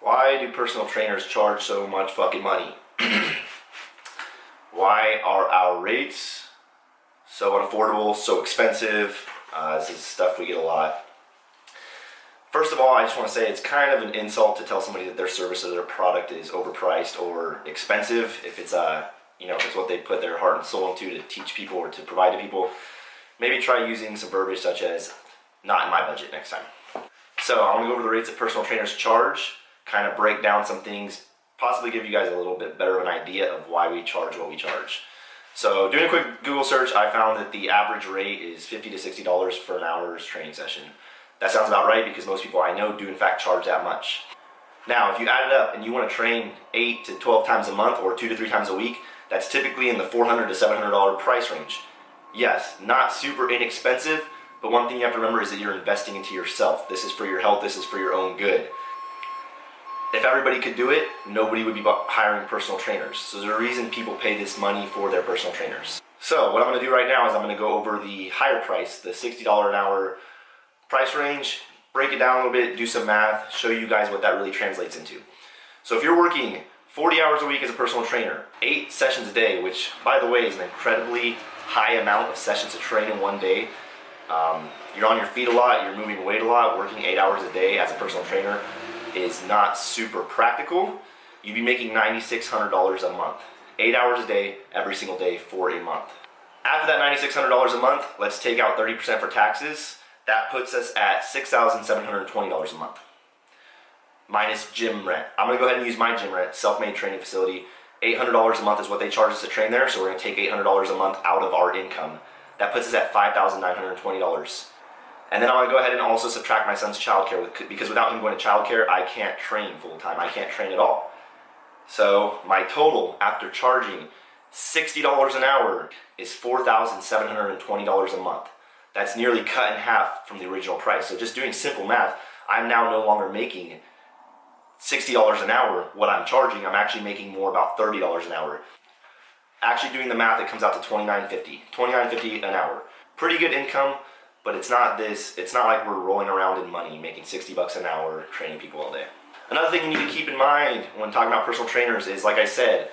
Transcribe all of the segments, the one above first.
Why do personal trainers charge so much fucking money? Why are our rates so unaffordable, so expensive? This is stuff we get a lot. First of all, I just want to say it's kind of an insult to tell somebody that their service or their product is overpriced or expensive if it's if it's what they put their heart and soul into to teach people or to provide to people. Maybe try using some verbiage such as "not in my budget" next time. So I want to go over the rates that personal trainers charge, kind of break down some things, possibly give you guys a little bit better of an idea of why we charge what we charge. So doing a quick Google search, I found that the average rate is $50 to $60 for an hour's training session. That sounds about right because most people I know do in fact charge that much. Now, if you add it up and you want to train 8 to 12 times a month or 2 to 3 times a week, that's typically in the $400 to $700 price range. Yes, not super inexpensive, but one thing you have to remember is that you're investing into yourself. This is for your health, this is for your own good. If everybody could do it, nobody would be hiring personal trainers. So there's a reason people pay this money for their personal trainers. So what I'm going to do right now is I'm going to go over the higher price, the $60 an hour price range, break it down a little bit, do some math, show you guys what that really translates into. So if you're working 40 hours a week as a personal trainer, 8 sessions a day, which by the way is an incredibly high amount of sessions to train in one day. You're on your feet a lot, you're moving weight a lot, working 8 hours a day as a personal trainer is not super practical. You'd be making $9,600 a month. 8 hours a day, every single day for a month. After that $9,600 a month, let's take out 30% for taxes. That puts us at $6,720 a month. Minus gym rent. I'm gonna go ahead and use my gym rent, self-made training facility. $800 a month is what they charge us to train there, so we're gonna take $800 a month out of our income. That puts us at $5,920. And then I'm gonna go ahead and also subtract my son's childcare because without him going to childcare, I can't train full time. I can't train at all. So my total after charging $60 an hour is $4,720 a month. That's nearly cut in half from the original price. So just doing simple math, I'm now no longer making $60 an hour what I'm charging. I'm actually making more, about $30 an hour. Actually doing the math, it comes out to $29.50. $29.50 an hour. Pretty good income, but it's not like we're rolling around in money making 60 bucks an hour training people all day. Another thing you need to keep in mind when talking about personal trainers is, like I said,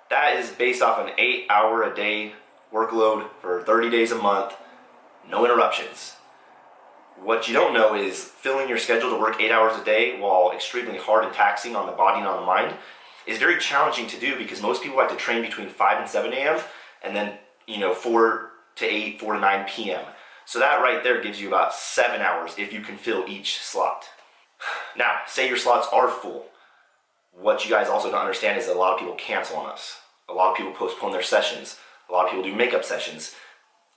that is based off an 8 hour a day workload for 30 days a month. No interruptions. What you don't know is filling your schedule to work 8 hours a day while extremely hard and taxing on the body and on the mind is very challenging to do because most people like to train between 5 and 7 a.m. and then 4 to 8, 4 to 9 p.m. So that right there gives you about 7 hours if you can fill each slot. Now, say your slots are full. What you guys also don't understand is that a lot of people cancel on us. A lot of people postpone their sessions. A lot of people do makeup sessions.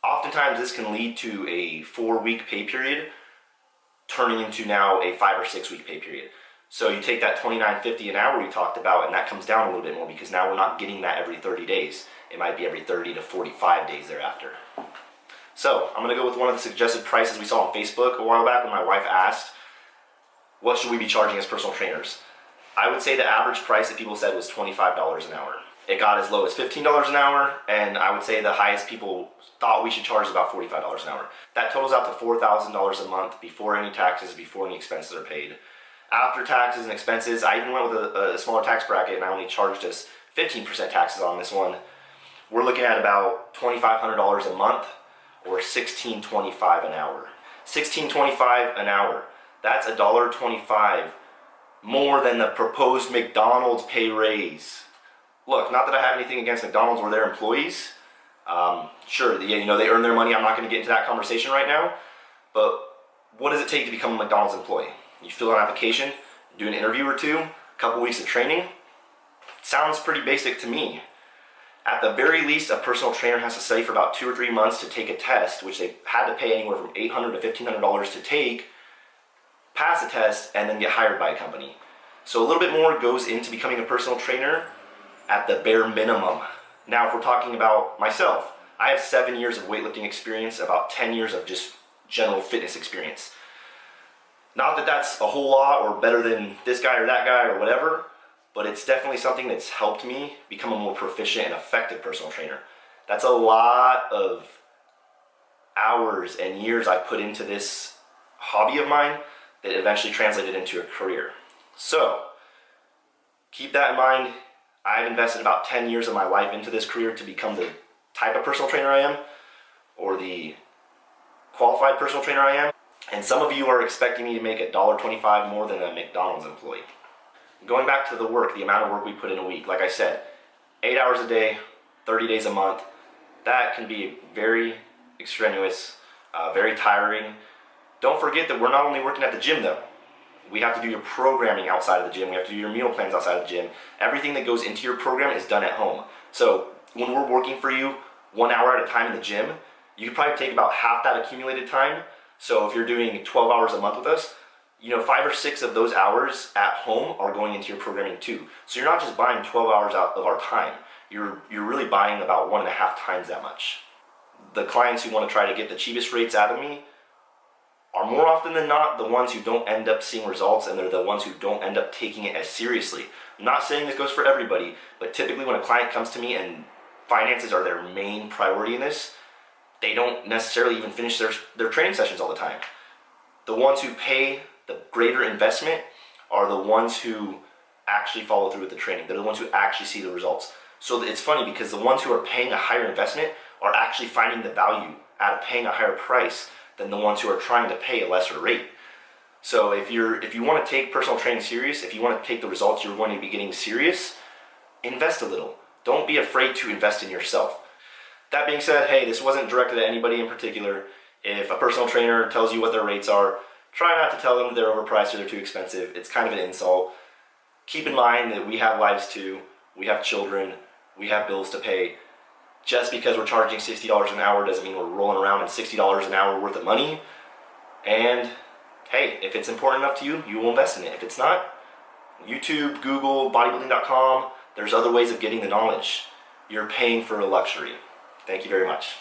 Oftentimes this can lead to a 4-week pay period turning into now a 5 or 6 week pay period. So you take that $29.50 an hour we talked about and that comes down a little bit more because now we're not getting that every 30 days. It might be every 30 to 45 days thereafter. So I'm going to go with one of the suggested prices we saw on Facebook a while back when my wife asked, what should we be charging as personal trainers? I would say the average price that people said was $25 an hour. It got as low as $15 an hour, and I would say the highest people thought we should charge is about $45 an hour. That totals out to $4,000 a month before any taxes, before any expenses are paid. After taxes and expenses, I even went with a smaller tax bracket and I only charged us 15% taxes on this one. We're looking at about $2,500 a month or $16.25 an hour. $16.25 an hour. That's $1.25 more than the proposed McDonald's pay raise. Look, not that I have anything against McDonald's or their employees. Sure, they earn their money. I'm not going to get into that conversation right now. But what does it take to become a McDonald's employee? You fill out an application, do an interview or two, a couple weeks of training. Sounds pretty basic to me. At the very least, a personal trainer has to study for about 2 or 3 months to take a test, which they had to pay anywhere from $800 to $1,500 to take, pass the test, and then get hired by a company. So a little bit more goes into becoming a personal trainer at the bare minimum. Now, if we're talking about myself, I have 7 years of weightlifting experience, about 10 years of just general fitness experience. Not that that's a whole lot or better than this guy or that guy or whatever, but it's definitely something that's helped me become a more proficient and effective personal trainer. That's a lot of hours and years I put into this hobby of mine that eventually translated into a career. So, Keep that in mind. I've invested about 10 years of my life into this career to become the type of personal trainer I am, or the qualified personal trainer I am. And some of you are expecting me to make $1.25 more than a McDonald's employee. Going back to the work, the amount of work we put in a week, like I said, 8 hours a day, 30 days a month, that can be very extraneous, very tiring. Don't forget that we're not only working at the gym though. We have to do your programming outside of the gym. We have to do your meal plans outside of the gym. Everything that goes into your program is done at home. So when we're working for you 1 hour at a time in the gym, you can probably take about half that accumulated time. So if you're doing 12 hours a month with us, 5 or 6 of those hours at home are going into your programming too. So you're not just buying 12 hours out of our time. You're really buying about 1.5 times that much. The clients who want to try to get the cheapest rates out of me are more often than not the ones who don't end up seeing results, and they're the ones who don't end up taking it as seriously. I'm not saying this goes for everybody, but typically when a client comes to me and finances are their main priority in this, they don't necessarily even finish their training sessions all the time. The ones who pay the greater investment are the ones who actually follow through with the training. They're the ones who actually see the results. So it's funny because the ones who are paying a higher investment are actually finding the value out of paying a higher price than the ones who are trying to pay a lesser rate. So if you want to take personal training serious, if you want to take the results you're going to be getting serious, invest a little. Don't be afraid to invest in yourself. That being said, hey, this wasn't directed at anybody in particular. If a personal trainer tells you what their rates are, try not to tell them they're overpriced or they're too expensive. It's kind of an insult. Keep in mind that we have lives too. We have children. We have bills to pay. Just because we're charging $60 an hour doesn't mean we're rolling around in $60 an hour worth of money. And hey, if it's important enough to you, you will invest in it. If it's not, YouTube, Google, bodybuilding.com, there's other ways of getting the knowledge. You're paying for a luxury. Thank you very much.